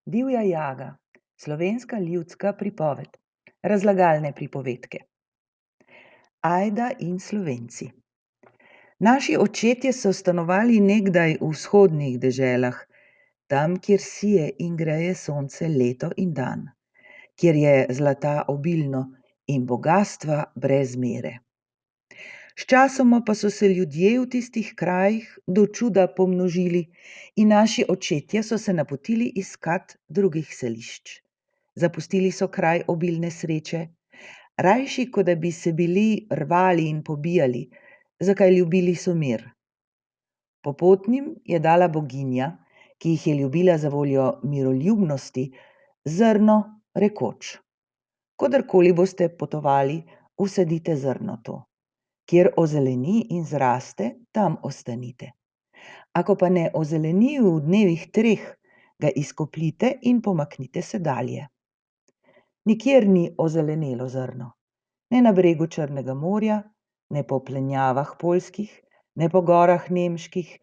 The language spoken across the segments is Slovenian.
Divja jaga, slovenska ljudska pripoved, razlagalne pripovedke. Ajda in Slovenci. Naši očetje so stanovali nekdaj v vzhodnih deželah, tam, kjer sije in greje sonce leto in dan, kjer je zlata obilno in bogastva brez mere. Sčasoma pa so se ljudje v tistih krajih do čuda pomnožili in naši očetje so se napotili iskat drugih selišč. Zapustili so kraj obilne sreče, rajši, kot da bi se bili rvali in pobijali, zakaj ljubili so mir. Popotnim je dala boginja, ki jih je ljubila zavoljo miroljubnosti, zrno, rekoč: koderkoli boste potovali, vsadite zrno to. Kjer ozeleni in zraste, tam ostanite. Ako pa ne ozeleni v dnevih 3, ga izkopljite in pomaknite se dalje. Nikjer ni ozelenelo zrno, ne na bregu Črnega morja, ne po plenjavah poljskih, ne po gorah nemških,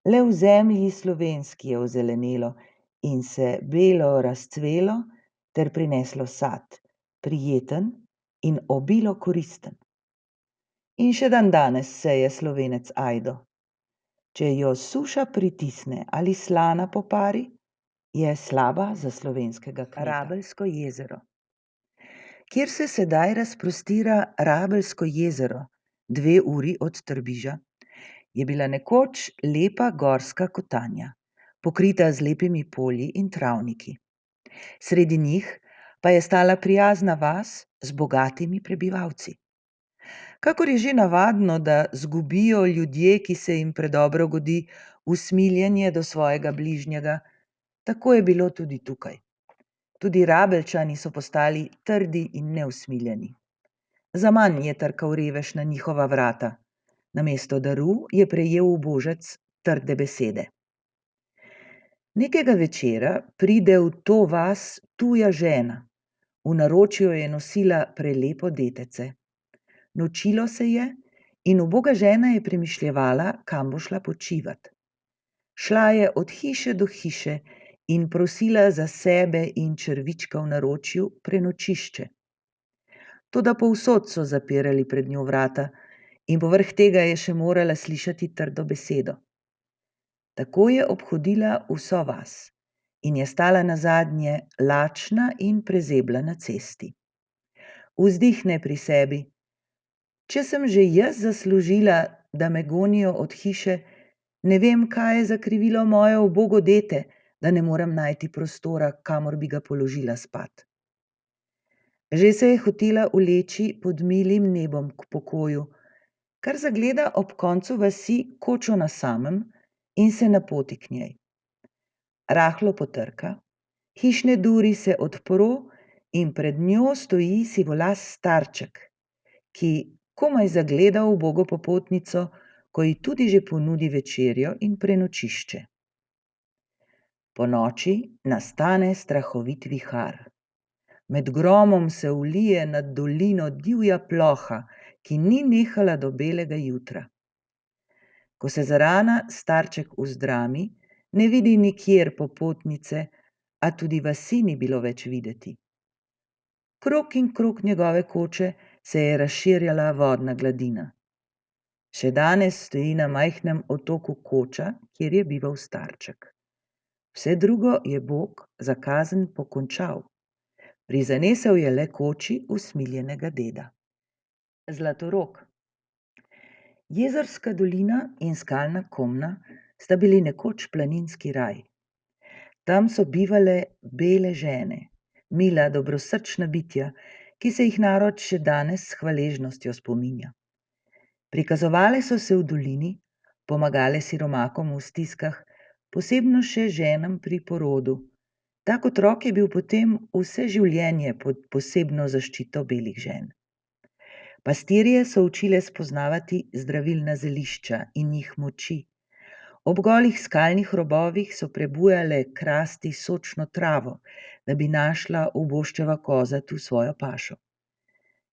le v zemlji slovenski je ozelenelo in se belo razcvelo ter prineslo sad, prijeten in obilo koristen. In še dandanes seje Slovenec ajdo. Če jo suša pritisne ali slana popari, je slaba za slovenskega kmeta. Rabelsko jezero. Kjer se sedaj razprostira Rabelsko jezero, 2 uri od Trbiža, je bila nekoč lepa gorska kotanja, pokrita z lepimi polji in travniki. Sredi njih pa je stala prijazna vas z bogatimi prebivalci. Kakor je že navadno, da zgubijo ljudje, ki se jim predobro godi, usmiljenje do svojega bližnjega, tako je bilo tudi tukaj. Tudi Rabelčani so postali trdi in neusmiljeni. Zaman je trkal revež na njihova vrata, namesto daru je prejel ubožec trde besede. Nekega večera pride v to vas tuja žena, v naročju je nosila prelepo detece. Nočilo se je in uboga žena je premišljevala, kam bo šla počivat. Šla je od hiše do hiše in prosila za sebe in črvička v naročju prenočišče. Toda povsod so zapirali pred njo vrata in povrh tega je še morala slišati trdo besedo. Tako je obhodila vso vas in je stala nazadnje lačna in prezebla na cesti. Vzdihne pri sebi: če sem že jaz zaslužila, da me gonijo od hiše, ne vem, kaj je zakrivilo moje ubogo dete, da ne morem najti prostora, kamor bi ga položila spat. Že se je hotela uleči pod milim nebom k pokoju, kar zagleda ob koncu vasi kočo na samem in se napoti k njej. Rahlo potrka, hišne duri se odpro in pred njo stoji sivolas starček, ki komaj zagleda ubogo popotnico, ko ji tudi že ponudi večerjo in prenočišče. Ponoči nastane strahovit vihar. Med gromom se ulije nad dolino divja ploha, ki ni nehala do belega jutra. Ko se zarana starček vzdrami, ne vidi nikjer popotnice, a tudi vasi ni bilo več videti. Krog in krog njegove koče se je razširjala vodna gladina. Še danes stoji na majhnem otoku koča, kjer je bival starček. Vse drugo je Bog za kazen pokončal. Prizanesel je le koči usmiljenega deda. Zlatorog. Jezerska dolina in skalna komna sta bili nekoč planinski raj. Tam so bivale bele žene, mila, dobrosrčna bitja, ki se jih narod še danes s hvaležnostjo spominja. Prikazovale so se v dolini, pomagale siromakom v stiskah, posebno še ženam pri porodu. Tak otrok je bil potem vse življenje pod posebno zaščito belih žen. Pastirje so učile spoznavati zdravilna zelišča in njih moči. Ob golih skalnih robovih so prebujale krasti sočno travo, da bi našla uboščeva koza tu svojo pašo.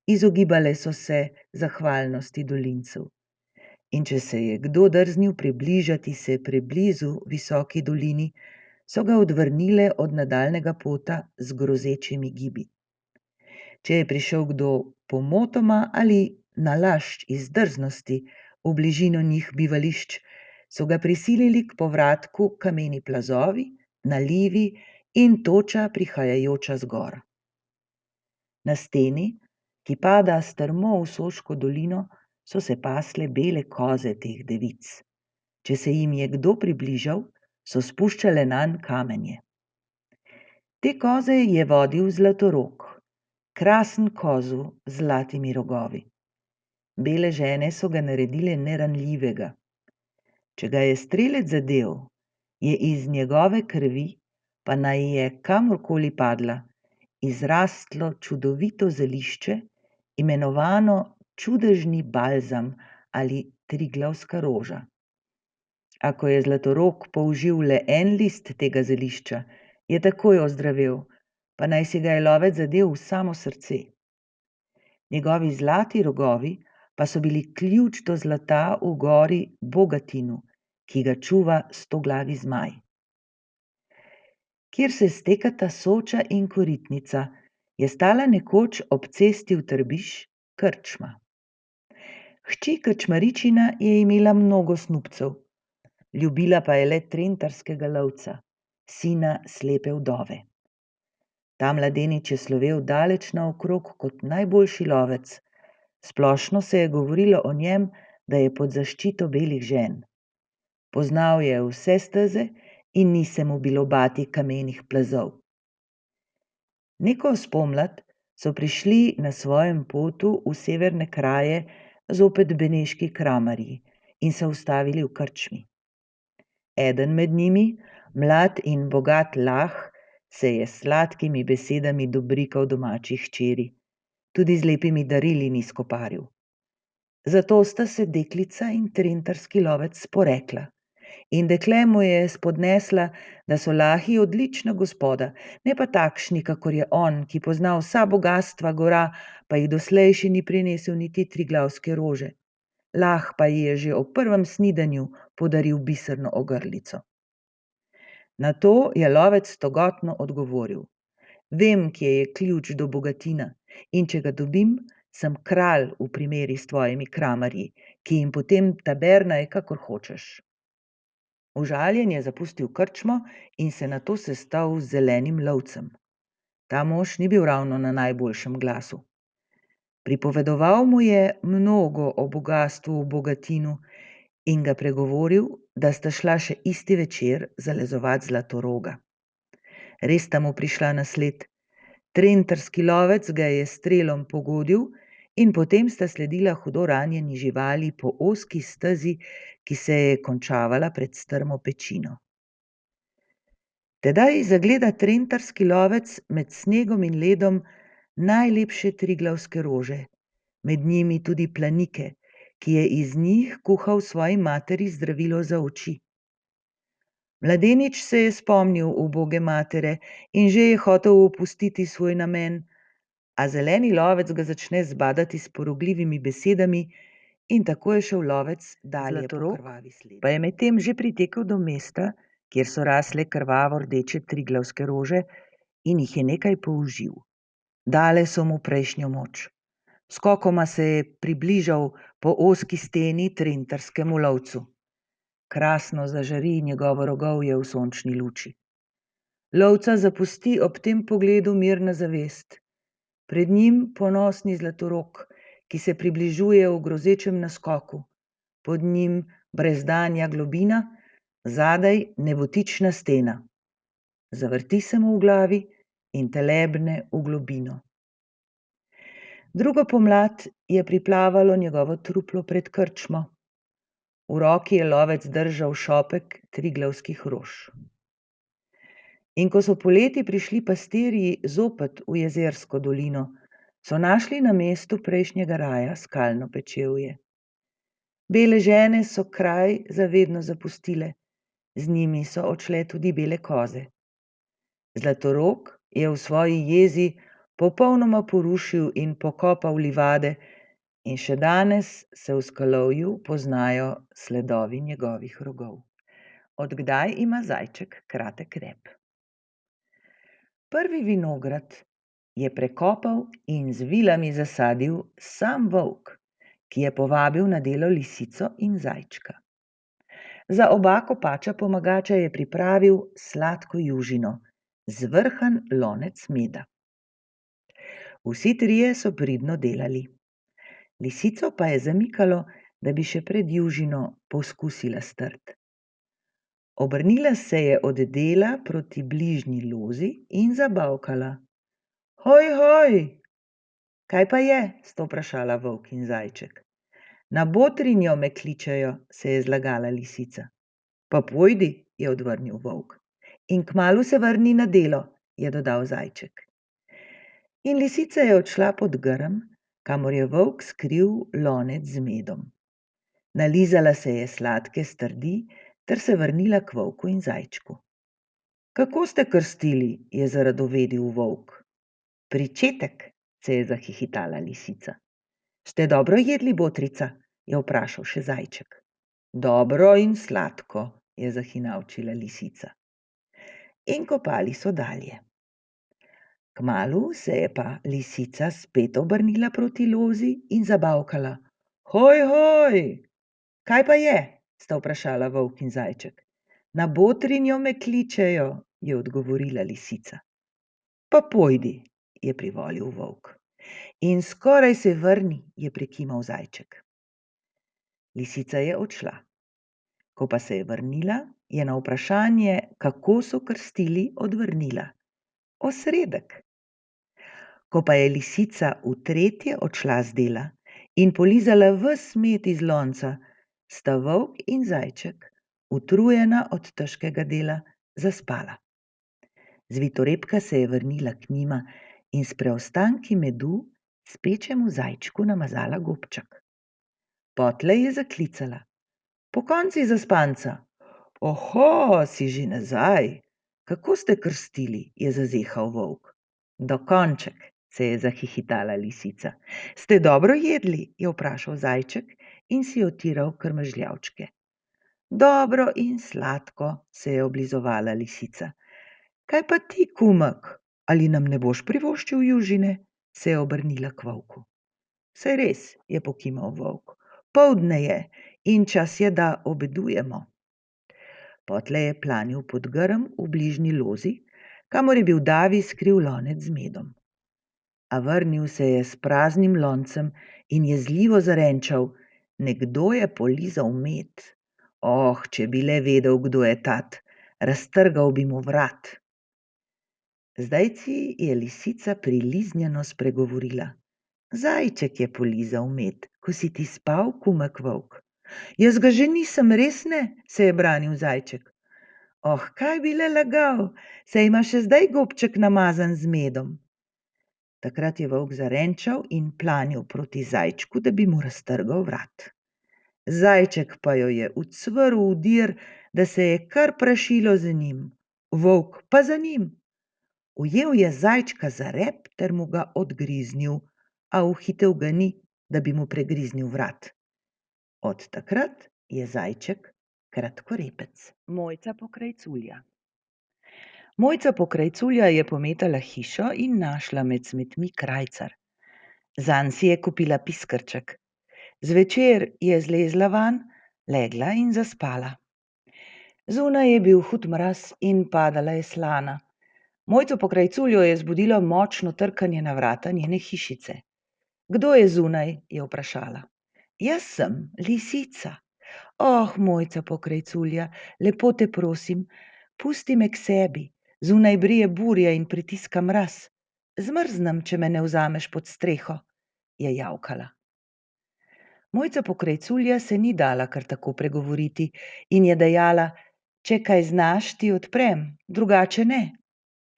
Izogibale so se zahvalnosti dolincev. In če se je kdo drznil približati se preblizu visoki dolini, so ga odvrnile od nadaljnega pota z grozečimi gibi. Če je prišel kdo pomotoma ali nalašč iz drznosti v bližino njih bivališč, so ga prisilili k povratku kameni plazovi, nalivi in toča prihajajoča z gor. Na steni, ki pada strmo v Soško dolino, so se pasle bele koze teh devic. Če se jim je kdo približal, so spuščale nanj kamenje. Te koze je vodil Zlatorog, krasen kozel z zlatimi rogovi. Bele žene so ga naredile neranljivega. Če ga je strelec zadel, je iz njegove krvi, pa naj je kamorkoli padla, izrastlo čudovito zelišče, imenovano čudežni balzam ali triglavska roža. A ko je Zlatorog použil le en list tega zelišča, je takoj ozdravel, pa naj si ga je lovec zadel v samo srce. Njegovi zlati rogovi pa so bili ključ do zlata v gori Bogatinu, ki ga čuva stoglavi zmaj. Kjer se stekata Soča in Koritnica, je stala nekoč ob cesti v Trbiž krčma. Hči krčmaričina je imela mnogo snubcev, ljubila pa je le trentarskega lovca, sina slepe vdove. Ta mladenič je slovel daleč naokrog kot najboljši lovec. Splošno se je govorilo o njem, da je pod zaščito belih žen. Poznal je vse steze in ni se mu bilo bati kamenih plazov. Neko spomlad so prišli na svojem potu v severne kraje zopet beneški kramarji in se ustavili v krčmi. Eden med njimi, mlad in bogat Lah, se je s sladkimi besedami dobrikal domači hčeri, tudi z lepimi darili ni skoparil. Zato sta se deklica in trentarski lovec sporekla in dekle mu je spodnesla, da so Lahi odlična gospoda, ne pa takšni, kakor je on, ki pozna vsa bogastva gora, pa jih doslej še ni prinesel niti triglavske rože. Lah pa ji je že ob prvem snidanju podaril biserno ogrlico. Na to je lovec togotno odgovoril: Vem, kje je ključ do Bogatina, in če ga dobim, sem kralj v primeri s tvojimi kramarji, ki jim potem tabernaj, kakor hočeš. Užaljen je zapustil krčmo in se nato sestal z zelenim lovcem. Ta mož ni bil ravno na najboljšem glasu. Pripovedoval mu je mnogo o bogastvu v Bogatinu in ga pregovoril, da sta šla še isti večer zalezovat Zlatoroga. Res sta mu prišla na sled. Trentarski lovec ga je strelom pogodil in potem sta sledila hudo ranjeni živali po ozki stezi, ki se je končavala pred strmo pečino. Tedaj zagleda trentarski lovec med snegom in ledom najlepše triglavske rože, med njimi tudi planike, ki je iz njih kuhal svoji materi zdravilo za oči. Mladenič se je spomnil uboge matere in že je hotel opustiti svoj namen, a zeleni lovec ga začne zbadati s porogljivimi besedami in tako je šel lovec dalje po krvavi sledi. Pa je medtem že pritekel do mesta, kjer so rasle krvavo rdeče triglavske rože in jih je nekaj použil. Dale so mu prejšnjo moč. Skokoma se je približal po ozki steni trentarskemu lovcu. Krasno zažari njegovo rogovje v sončni luči. Lovca zapusti ob tem pogledu mirna zavest. Pred njim ponosni Zlatorog, ki se približuje v grozečem naskoku. Pod njim brezdanja globina, zadaj nebotična stena. Zavrti se mu v glavi in telebne v globino. Drugo pomlad je priplavalo njegovo truplo pred krčmo. V roki je lovec držal šopek triglavskih rož. In ko so poleti prišli pastirji zopet v jezersko dolino, so našli na mestu prejšnjega raja skalno pečevje. Bele žene so kraj zavedno zapustile, z njimi so odšle tudi bele koze. Zlatorog je v svoji jezi popolnoma porušil in pokopal livade in še danes se v skalovju poznajo sledovi njegovih rogov. Od kdaj ima zajček kratek rep? Prvi vinograd je prekopal in z vilami zasadil sam volk, ki je povabil na delo lisico in zajčka. Za oba kopača pomagača je pripravil sladko južino, zvrhan lonec meda. Vsi trije so pridno delali. Lisico pa je zamikalo, da bi še pred južino poskusila strt. Obrnila se je od dela proti bližnji lozi in zabavkala. Hoj, hoj! Kaj pa je? Sta vprašala volk in zajček. Na botrinjo me kličejo, se je zlagala lisica. Pa pojdi, je odvrnil volk. In kmalu se vrni na delo, je dodal zajček. In lisica je odšla pod grm, kamor je volk skril lonec z medom. Nalizala se je sladke strdi ter se vrnila k volku in zajčku. Kako ste krstili, je zaradovedil volk. Pričetek, se je zahihitala lisica. Ste dobro jedli, botrica, je vprašal še zajček. Dobro in sladko, je zahinavčila lisica. In kopali so dalje. Kmalu se je pa lisica spet obrnila proti lozi in zabavkala. Hoj, hoj! Kaj pa je? Sta vprašala volk in zajček. Na botrinjo me kličejo, je odgovorila lisica. Pa pojdi, je privolil volk. In skoraj se vrni, je prikimal zajček. Lisica je odšla. Ko pa se je vrnila, je na vprašanje, kako so krstili, odvrnila. Osredek. Ko pa je lisica v tretje odšla z dela in polizala ves med iz lonca, sta volk in zajček, utrujena od težkega dela, zaspala. Zvitorepka se je vrnila k njima in s preostanki medu spečemu zajčku namazala gobček. Potlej je zaklicala. Pokonci zaspanca. Oho, si že nazaj. Kako ste krstili, je zazehal volk. Dokonček, se je zahihitala lisica. Ste dobro jedli, je vprašal zajček in si otiral krmežljavčke. Dobro in sladko, se je oblizovala lisica. Kaj pa ti, kumek, ali nam ne boš privoščil južine? Se je obrnila k volku. Saj res, je pokimal volk. Poldne je in čas je, da obedujemo. Potlej je planil pod grm v bližnji lozi, kamor je bil Davi skril lonec z medom. A vrnil se je s praznim loncem in jezljivo zarenčal, nekdo je polizal med. Oh, če bi le vedel, kdo je tat, raztrgal bi mu vrat. Zdajci je lisica priliznjeno spregovorila. Zajček je polizal med, ko si ti spal, kumek volk. Jaz ga že nisem, res ne, se je branil zajček. Oh, kaj bi le lagal, saj ima še zdaj gobček namazan z medom. Takrat je volk zarenčal in planil proti zajčku, da bi mu raztrgal vrat. Zajček pa jo je ucvrl v dir, da se je kar prašilo za njim. Volk pa za njim. Ujel je zajčka za rep ter mu ga odgriznil, a uhitel ga ni, da bi mu pregriznil vrat. Od takrat je zajček kratkorepec. Mojca Pokrajculja. Mojca Pokrajculja je pometala hišo in našla med smetmi krajcar. Zanj si je kupila piskrček. Zvečer je zlezla van, legla in zaspala. Zunaj je bil hud mraz in padala je slana. Mojco Pokrajculjo je zbudilo močno trkanje na vrata njene hišice. Kdo je zunaj, je vprašala. Jaz sem, lisica. Oh, Mojca Pokrajculja, lepo te prosim, pusti me k sebi. Zunaj brije burja in pritiska mraz. Zmrznem, če me ne vzameš pod streho, je javkala. Mojca Pokrajculja se ni dala kar tako pregovoriti in je dejala, če kaj znaš, ti odprem, drugače ne.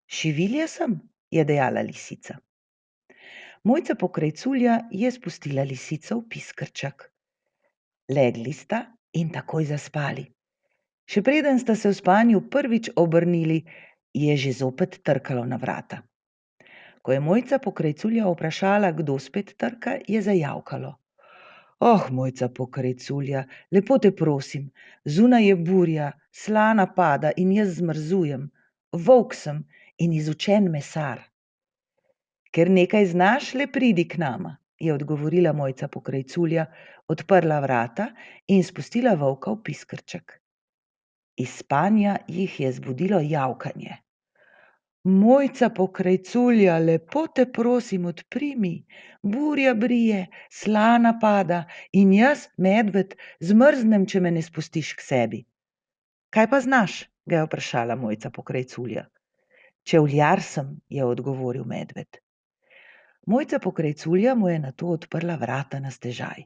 Šivilja sem, je dejala lisica. Mojca Pokrajculja je spustila lisico v piskrček. Legli sta in takoj zaspali. Še preden sta se v spanju prvič obrnili, je že zopet trkalo na vrata. Ko je Mojca Pokrajculja vprašala, kdo spet trka, je zajavkalo. Oh, Mojca Pokreculja, lepo te prosim, zunaj je burja, slana pada in jaz zmrzujem. Volk sem in izučen mesar. Ker nekaj znaš, le pridi k nama, je odgovorila Mojca Pokreculja, odprla vrata in spustila volka v piskrček. Iz spanja jih je zbudilo javkanje. Mojca Pokreculja, lepo te prosim, odpri mi, burja brije, slana pada in jaz, medved, zmrznem, če me ne spustiš k sebi. Kaj pa znaš? Ga je vprašala Mojca Pokreculja. Čevljar sem, je odgovoril medved. Mojca Pokreculja mu je nato odprla vrata na stežaj.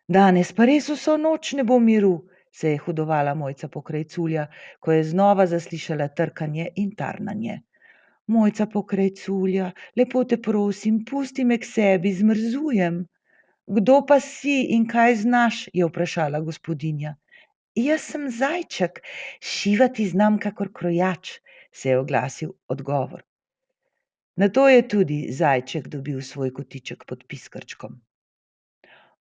Danes pa res vso noč ne bo miru, se je hudovala Mojca Pokreculja, ko je znova zaslišala trkanje in tarnanje. Mojca Pokreculja, lepo te prosim, pusti me k sebi, zmrzujem. Kdo pa si in kaj znaš, je vprašala gospodinja. Jaz sem zajček, šivati znam kakor krojač, se je oglasil odgovor. Nato je tudi zajček dobil svoj kotiček pod piskrčkom.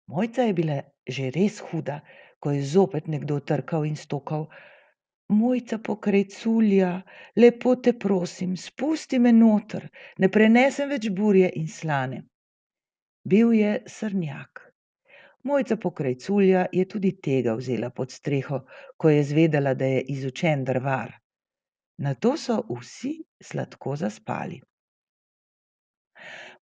Mojca je bila že res huda, ko je zopet nekdo trkal in stokal. Mojca Pokreculja, lepo te prosim, spusti me noter, ne prenesem več burje in slane. Bil je srnjak. Mojca Pokreculja je tudi tega vzela pod streho, ko je zvedela, da je izučen drvar. Nato so vsi sladko zaspali.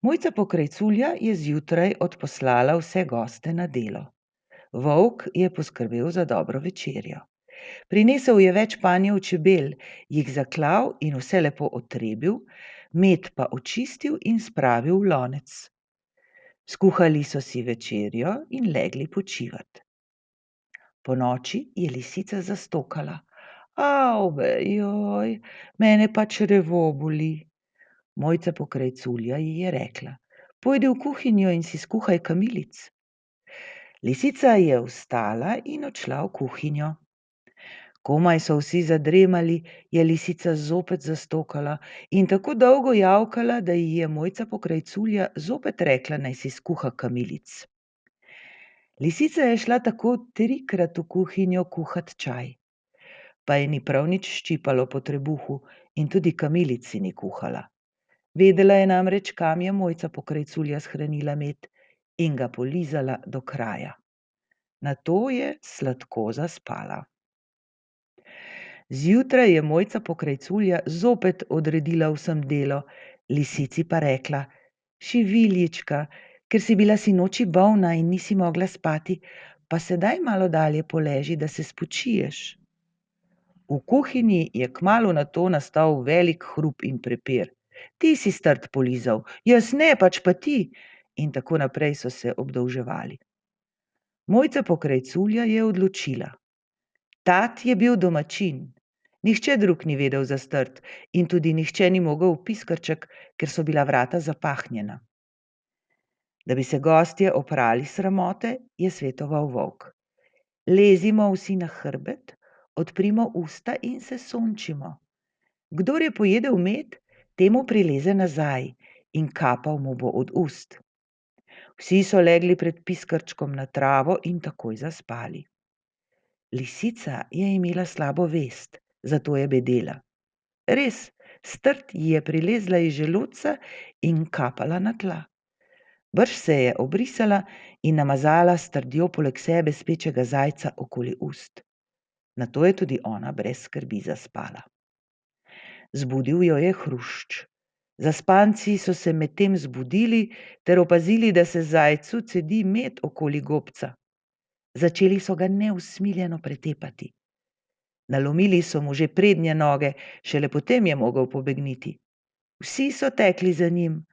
Mojca Pokreculja je zjutraj odposlala vse goste na delo. Volk je poskrbel za dobro večerjo. Prinesel je več panjev čebel, jih zaklal in vse lepo otrebil, med pa očistil in spravil v lonec. Skuhali so si večerjo in legli počivat. Ponoči je lisica zastokala. Avbe, joj, mene pa črevo boli. Mojca Pokreculja ji je rekla: Pojdi v kuhinjo in si skuhaj kamilic. Lisica je vstala in odšla v kuhinjo. Komaj so vsi zadremali, je lisica zopet zastokala in tako dolgo javkala, da ji je Mojca Pokreculja zopet rekla, naj si skuha kamilic. Lisica je šla tako 3-krat v kuhinjo kuhat čaj, pa je ni prav nič ščipalo po trebuhu in tudi kamilic si ni kuhala. Vedela je namreč, kam je Mojca Pokreculja shranila med in ga polizala do kraja. Nato je sladko zaspala. Zjutraj je Mojca Pokreculja zopet odredila vsem delo, lisici pa rekla: Šiviljička, ker si bila sinoči bolna in nisi mogla spati, pa sedaj malo dalje poleži, da se spočiješ. V kuhinji je kmalu nato nastal velik hrup in prepir. Ti si strt polizal, jaz ne, pač pa ti, in tako naprej so se obdolževali. Mojca Pokreculja je odločila. Tat je bil domačin, nihče drug ni vedel za strt in tudi nihče ni mogel v piskrček, ker so bila vrata zapahnjena. Da bi se gostje oprali sramote, je svetoval volk. Lezimo vsi na hrbet, odprimo usta in se sončimo. Kdor je pojedel med, temu prileze nazaj in kapal mu bo od ust. Vsi so legli pred piskrčkom na travo in takoj zaspali. Lisica je imela slabo vest, zato je bedela. Res, strt ji je prilezla iz želodca in kapala na tla. Brž se je obrisala in namazala s trdjo poleg sebe spečega zajca okoli ust. Nato je tudi ona brez skrbi zaspala. Zbudil jo je hrušč. Zaspanci so se medtem zbudili ter opazili, da se zajcu cedi med okoli gobca. Začeli so ga neusmiljeno pretepati. Nalomili so mu že prednje noge, šele potem je mogel pobegniti. Vsi so tekli za njim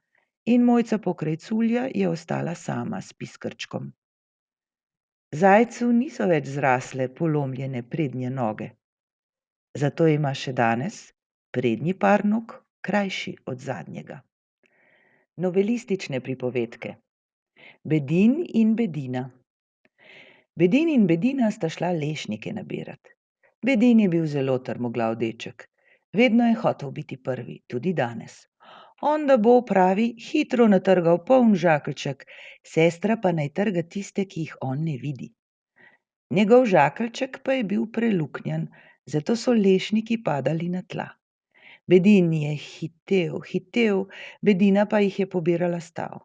in Mojca Pokreculja je ostala sama s piskrčkom. Zajcu niso več zrasle polomljene prednje noge. Zato ima še danes prednji par nog krajši od zadnjega. Novelistične pripovedke. Bedin in Bedina. Bedin in Bedina sta šla lešnike nabirat. Bedin je bil zelo trmoglav deček. Vedno je hotel biti prvi, tudi danes. On, da bo, pravi, hitro natrgal poln žakeljček, sestra pa naj trga tiste, ki jih on ne vidi. Njegov žakeljček pa je bil preluknjan, zato so lešniki padali na tla. Bedin je hitel, Bedina pa jih je pobirala s tal.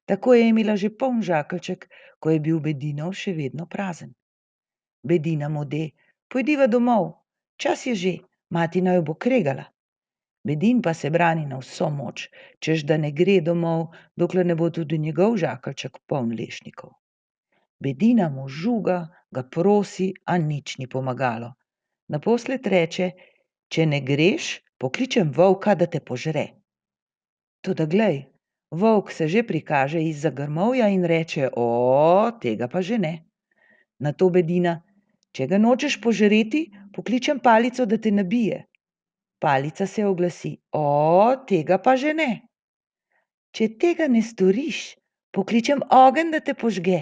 Tako je imela že poln žakeljček, ko je bil Bedinov še vedno prazen. Bedina mu de: "Pojdiva domov, čas je že, mati naju bo kregala." Bedin pa se brani na vso moč, češ da ne gre domov, dokler ne bo tudi njegov žakeljček poln lešnikov. Bedina mu žuga, ga prosi, a nič ni pomagalo. Naposled reče: "Če ne greš, pokličem volka, da te požre." Toda glej, volk se že prikaže izza grmovja in reče: "O, tega pa že ne." Nato Bedina: "Če ga nočeš požreti, pokličem palico, da te nabije." Palica se oglasi: "O, tega pa že ne." "Če tega ne storiš, pokličem ogenj, da te požge."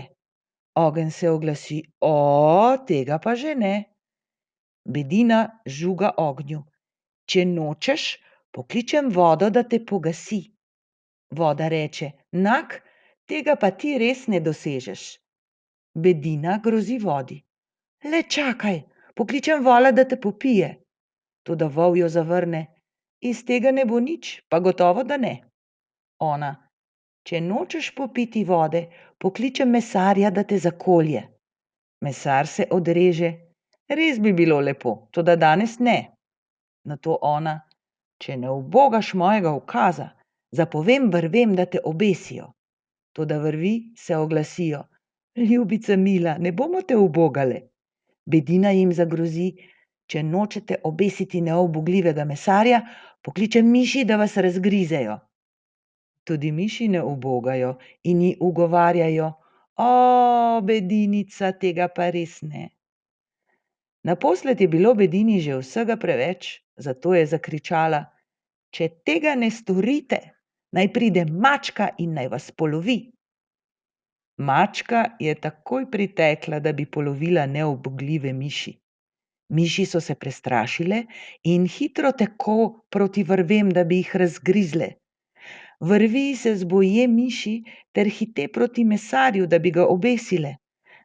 Ogenj se oglasi: "O, tega pa že ne." Bedina žuga ognju: "Če nočeš, pokličem vodo, da te pogasi." Voda reče: "Nak, tega pa ti res ne dosežeš." Bedina grozi vodi: "Le čakaj, pokličem vola, da te popije." Toda vol jo zavrne: "Iz tega ne bo nič, pa gotovo, da ne." Ona: "Če nočeš popiti vode, pokličem mesarja, da te zakolje." Mesar se odreže: "Res bi bilo lepo, toda danes ne." Nato ona: "Če ne ubogaš mojega ukaza, zapovem vrvem, da te obesijo." Toda vrvi se oglasijo: "Ljubica mila, ne bomo te ubogale." Bedina jim zagrozi: "Če nočete obesiti neubogljivega mesarja, pokličem miši, da vas razgrizejo." Tudi miši ne ubogajo in ji ugovarjajo: "O, Bedinica, tega pa res ne." Naposled je bilo Bedini že vsega preveč, zato je zakričala: "Če tega ne storite, naj pride mačka in naj vas polovi." Mačka je takoj pritekla, da bi polovila neubogljive miši. Miši so se prestrašile in hitro tako proti vrvem, da bi jih razgrizle. Vrvi se zboje miši ter hite proti mesarju, da bi ga obesile.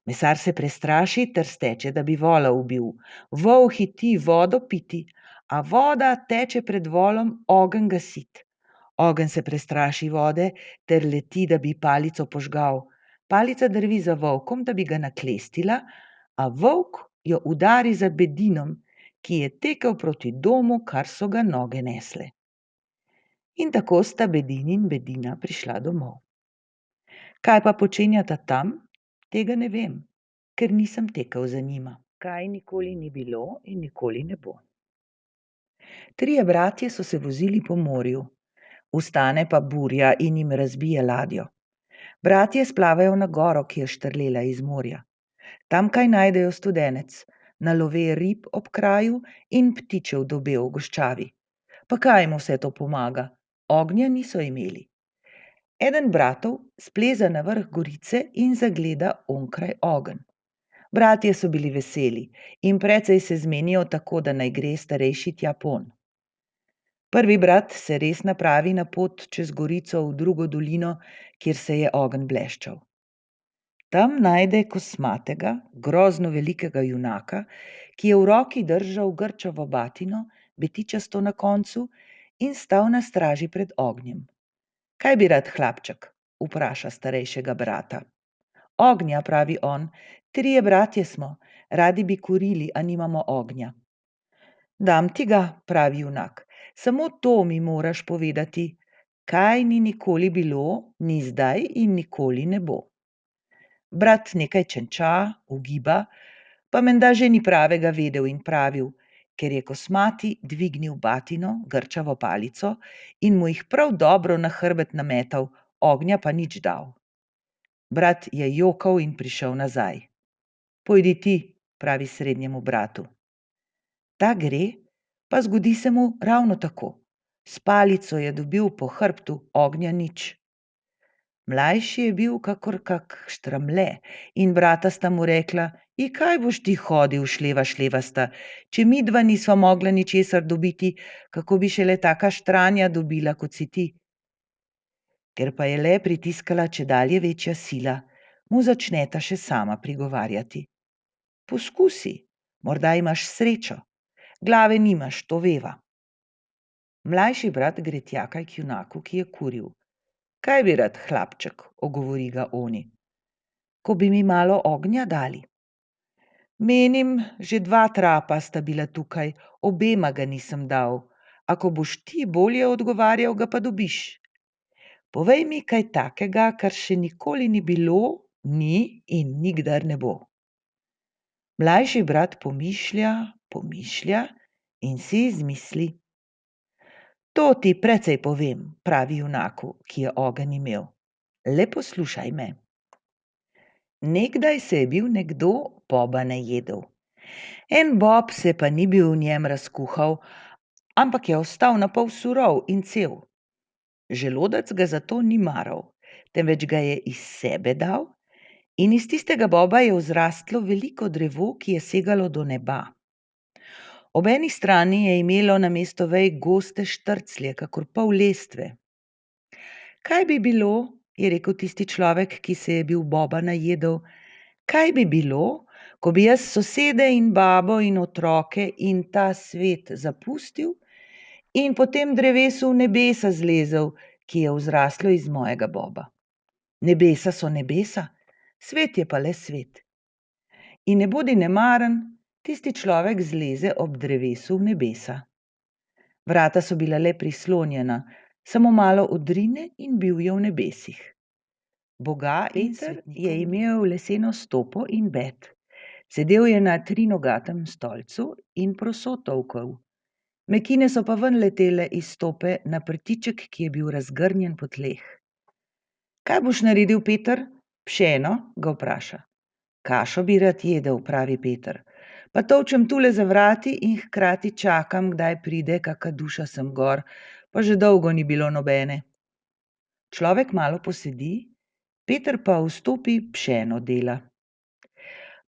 Mesar se prestraši ter steče, da bi vola ubil. Vol hiti vodo piti, a voda teče pred volom ogenj gasit. Ogenj se prestraši vode ter leti, da bi palico požgal. Palica drvi za volkom, da bi ga naklestila, a volk jo udari za Bedinom, ki je tekel proti domu, kar so ga noge nesle. In tako sta Bedin in Bedina prišla domov. Kaj pa počenjata tam, tega ne vem, ker nisem tekel za njima. Kaj nikoli ni bilo in nikoli ne bo. Trije bratje so se vozili po morju. Vstane pa burja in jim razbije ladjo. Bratje splavajo na goro, ki je štrlela iz morja. Tam kaj najdejo studenec, nalove rib ob kraju in ptičev dobe v goščavi. Pa kaj jim vse to pomaga? Ognja niso imeli. Eden bratov spleza na vrh gorice in zagleda onkraj ogenj. Bratje so bili veseli in precej se zmenijo tako, da naj gre starejši tja ponj. Prvi brat se res napravi na pot čez gorico v drugo dolino, kjer se je ogenj bleščal. Tam najde kosmatega, grozno velikega junaka, ki je v roki držal grčavo batino, betičasto na koncu, in stal na straži pred ognjem. "Kaj bi rad, hlapček?" vpraša starejšega brata. "Ognja," pravi on, "trije bratje smo, radi bi kurili, a nimamo ognja." "Dam ti ga," pravi junak, "samo to mi moraš povedati: kaj ni nikoli bilo, ni zdaj in nikoli ne bo." Brat nekaj čenča, ugiba, pa menda že ni pravega vedel in pravil: "Ker je kosmati dvignil batino, grčavo palico, in mu jih prav dobro na hrbet nametal, ognja pa nič dal." Brat je jokal in prišel nazaj. "Pojdi ti," pravi srednjemu bratu. Ta gre, pa zgodi se mu ravno tako. S palico je dobil po hrbtu, ognja nič. Mlajši je bil kakor kak štramle in brata sta mu rekla: "I kaj boš ti hodil, šlevasta, če midva nisva mogla ničesar dobiti, kako bi šele taka štranja dobila, kot si ti?" Ker pa je le pritiskala čedalje večja sila, mu začneta še sama prigovarjati. Poskusi, morda imaš srečo, glave nimaš, to veva. Mlajši brat gre tja k junaku, ki je kuril. Kaj bi rad, hlapček, ogovori ga oni. Ko bi mi malo ognja dali. Menim, že 2 trapa sta bila tukaj, obema ga nisem dal. Ako boš ti bolje odgovarjal, ga pa dobiš. Povej mi kaj takega, kar še nikoli ni bilo, ni in nikdar ne bo. Mlajši brat pomišlja in si izmisli. To ti precej povem, pravi junaku, ki je ogenj imel. Le poslušaj me. Nekdaj se je bil nekdo boba najedel. En bob se pa ni bil v njem razkuhal, ampak je ostal napol surov in cel. Želodec ga zato ni maral, temveč ga je iz sebe dal in iz tistega boba je vzrastlo veliko drevo, ki je segalo do neba. Ob eni strani je imelo namesto vej goste štrclje, kakor pol lestve. Kaj bi bilo, je rekel tisti človek, ki se je bil boba najedel, kaj bi bilo, ko bi jaz sosede in babo in otroke in ta svet zapustil in po tem drevesu v nebesa zlezel, ki je vzraslo iz mojega boba. Nebesa so nebesa, svet je pa le svet. In ne bodi nemaren, tisti človek zleze ob drevesu v nebesa. Vrata so bila le prislonjena, samo malo odrine in bil je v nebesih. Boga Peter je imel leseno stopo in bed. Sedel je na 3-nogatem stolcu in proso tolkel. Mekine so pa ven letele iz stope na prtiček, ki je bil razgrnjen po tleh. Kaj boš naredil, Peter? Pšeno, ga vpraša. Kašo bi rad jedel, pravi Peter. Pa tolčem tule za vrati in hkrati čakam, kdaj pride kaka duša sem gor, pa že dolgo ni bilo nobene. Človek malo posedi, Peter pa vstopi pšeno dela.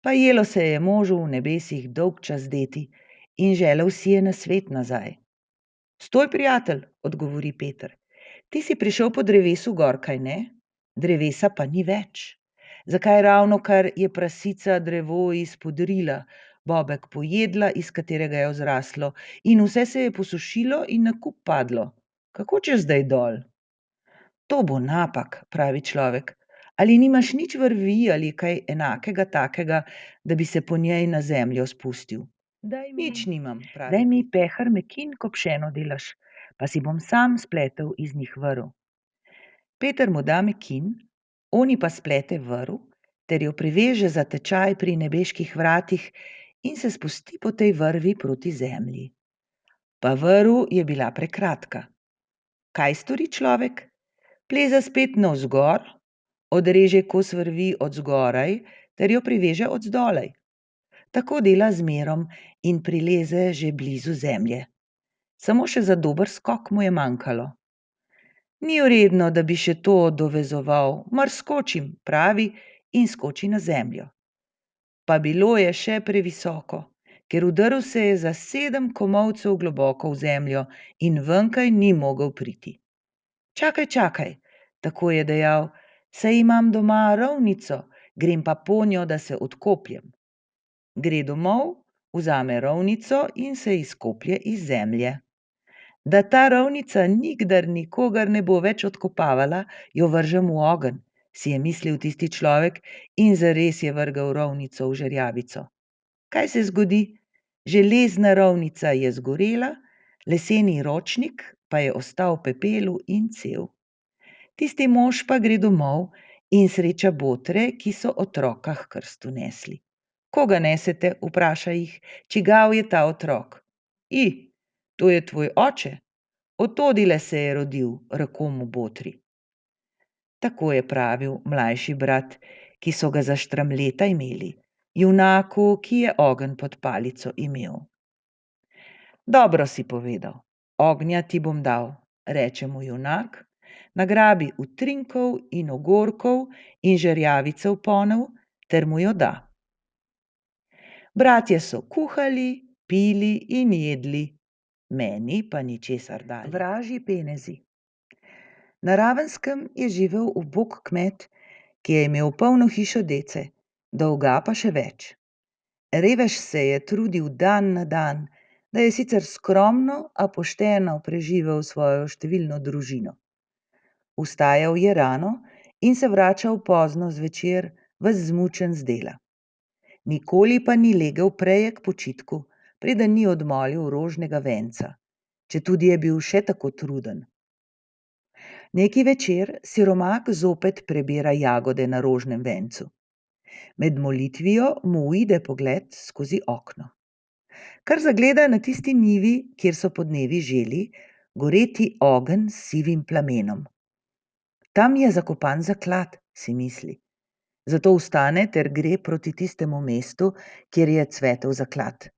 Pa jelo se je možu v nebesih dolgčas deti in želel si je na svet nazaj. Stoj, prijatelj, odgovori Peter. Ti si prišel po drevesu gor, kaj ne? Drevesa pa ni več. Zakaj ravnokar je prasica drevo izpodrila, bobek pojedla, iz katerega je vzraslo, in vse se je posušilo in na kup padlo? Kako češ zdaj dol? To bo napak, pravi človek. Ali nimaš nič vrvi ali kaj enakega takega, da bi se po njej na zemljo spustil? Nič nimam, pravi. Daj mi pehar mekin, ko pšeno delaš, pa si bom sam spletel iz njih vrv. Peter mu da mekin, oni pa splete vrv, ter jo priveže za tečaj pri nebeških vratih in se spusti po tej vrvi proti zemlji. Pa vrv je bila prekratka. Kaj stori človek? Pleza spet navzgor, odreže kos vrvi od zgoraj, ter jo priveže od zdolej. Tako dela zmerom in prileze že blizu zemlje. Samo še za dober skok mu je manjkalo. Ni vredno, da bi še to dovezoval, mar skočim, pravi in skoči na zemljo. Pa bilo je še previsoko, ker udrl se je za 7 komolcev globoko v zemljo in venkaj ni mogel priti. Čakaj, tako je dejal, saj imam doma rovnico, grem pa ponjo, da se odkopljem. Gre domov, vzame rovnico in se izkoplje iz zemlje. Da ta rovnica nikdar nikogar ne bo več odkopavala, jo vržem v ogenj, si je mislil tisti človek in zares je vrgel rovnico v žerjavico. Kaj se zgodi? Železna rovnica je zgorela, leseni ročnik pa je ostal v pepelu in cel. Tisti mož pa gre domov in sreča botre, ki so otroka h krstu nesli. Koga nesete, vpraša jih, čigav je ta otrok? To je tvoj oče, odtodile se je rodil, rekel mu botri. Tako je pravil mlajši brat, ki so ga za štramleta imeli, junaku, ki je ogenj pod palico imel. Dobro si povedal, ognja ti bom dal, reče mu junak, nagrabi utrinkov in ogorkov in žerjavice v ponev ter mu jo da. Bratje so kuhali, pili in jedli, meni pa ničesar dali. Vražji penezi. Na Ravenskem je živel ubog kmet, ki je imel polno hišo dece, dolga pa še več. Revež se je trudil dan na dan, da je sicer skromno, a pošteno preživel svojo številno družino. Vstajal je rano in se vračal pozno zvečer, ves zmučen z dela. Nikoli pa ni legel prej k počitku, preden ni odmolil rožnega venca, četudi je bil še tako truden. Neki večer siromak zopet prebira jagode na rožnem vencu. Med molitvijo mu uide pogled skozi okno. Kar zagleda na tisti njivi, kjer so podnevi želi, goreti ogenj s sivim plamenom. Tam je zakopan zaklad, si misli. Zato vstane ter gre proti tistemu mestu, kjer je cvetel zaklad.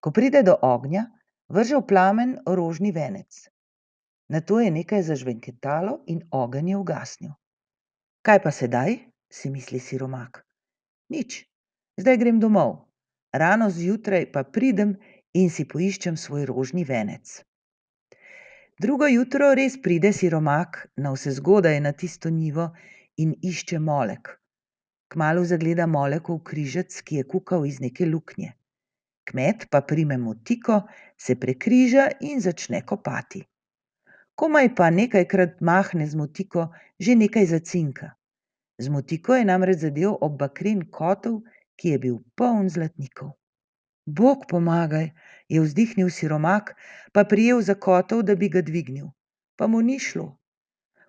Ko pride do ognja, vrže v plamen rožni venec. Nato je nekaj zažvenketalo in ogenj je ugasnil. Kaj pa sedaj, si misli siromak. Nič, zdaj grem domov. Rano zjutraj pa pridem in si poiščem svoj rožni venec. Drugo jutro res pride siromak navsezgodaj na tisto njivo in išče molek. Kmalu zagleda molekov križec, ki je kukal iz neke luknje. Kmet pa prime motiko, se prekriža in začne kopati. Komaj pa nekajkrat mahne z motiko, že nekaj zacinka. Z motiko je namreč zadel ob bakren kotel, ki je bil poln zlatnikov. Bog pomagaj, je vzdihnil siromak, pa prijel za kotel, da bi ga dvignil. Pa mu ni šlo.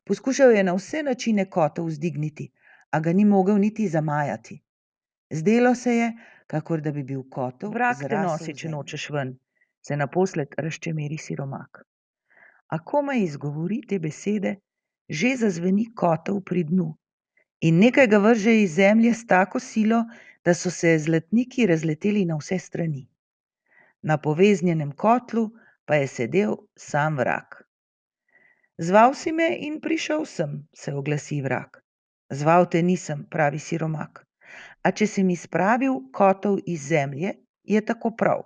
Poskušal je na vse načine kotel vzdigniti, a ga ni mogel niti zamajati. Zdelo se je, kakor da bi bil kotel vrag te nosi, če nočeš ven, se naposled razčemeri siromak. A komaj izgovori te besede, že zazveni kotel pri dnu in nekaj ga vrže iz zemlje s tako silo, da so se zlatniki razleteli na vse strani. Na poveznjenem kotlu pa je sedel sam vrag. Zval si me in prišel sem, se oglasi vrag. Zval te nisem, pravi siromak, a če si mi spravil kotel iz zemlje, je tako prav.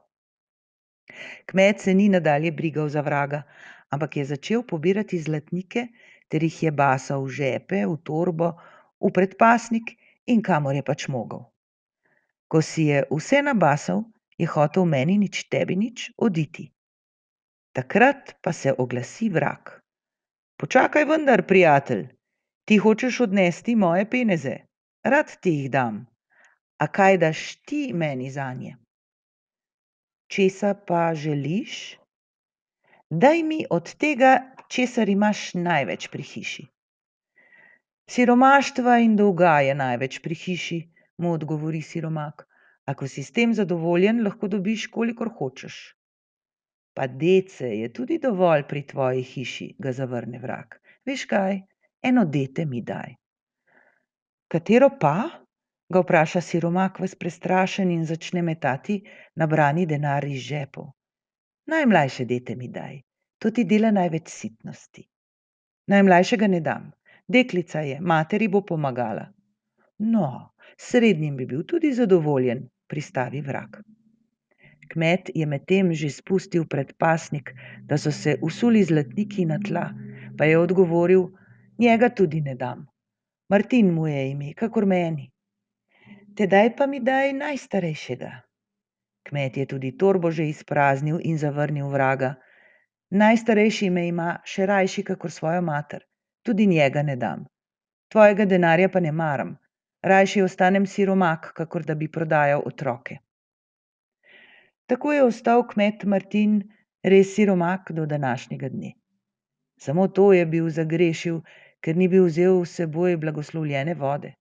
Kmet se ni nadalje brigal za vraga, ampak je začel pobirati zlatnike ter jih je basal v žepe, v torbo, v predpasnik in kamor je pač mogel. Ko si je vse nabasal, je hotel meni nič tebi nič oditi. Takrat pa se oglasi vrag. Počakaj vendar, prijatelj, ti hočeš odnesti moje peneze, rad ti jih dam. A kaj daš ti meni zanje? Česa pa želiš? Daj mi od tega, česar imaš največ pri hiši. Siromaštva in dolga je največ pri hiši, mu odgovori siromak. Ako si s tem zadovoljen, lahko dobiš, kolikor hočeš. Pa dece je tudi dovolj pri tvoji hiši, ga zavrne vrag. Veš kaj, eno dete mi daj. Katero pa? Ga vpraša siromak ves prestrašen in začne metati nabrani denar iz žepov. Najmlajše dete mi daj, to ti dela največ sitnosti. Najmlajšega ne dam, deklica je, materi bo pomagala. No, srednjim bi bil tudi zadovoljen, pristavi vrag. Kmet je medtem že spustil predpasnik, da so se usuli zlatniki na tla, pa je odgovoril, njega tudi ne dam. Martin mu je ime, kakor meni. Tedaj pa mi daj najstarejšega. Kmet je tudi torbo že izpraznil in zavrnil vraga. Najstarejši me ima še rajši kakor svojo mater, tudi njega ne dam. Tvojega denarja pa ne maram, rajši ostanem siromak, kakor da bi prodajal otroke. Tako je ostal kmet Martin res siromak do današnjega dne. Samo to je bil zagrešil, ker ni bil vzel s seboj blagoslovljene vode.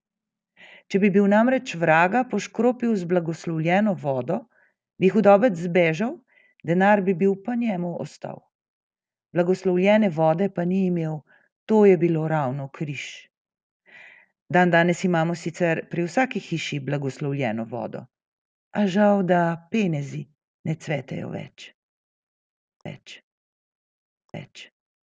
Če bi bil namreč vraga poškropil z blagoslovljeno vodo, bi hudobec zbežal, denar bi bil pa njemu ostal. Blagoslovljene vode pa ni imel, to je bilo ravno križ. Dandanes imamo sicer pri vsaki hiši blagoslovljeno vodo, a žal, da penezi ne cvetejo več.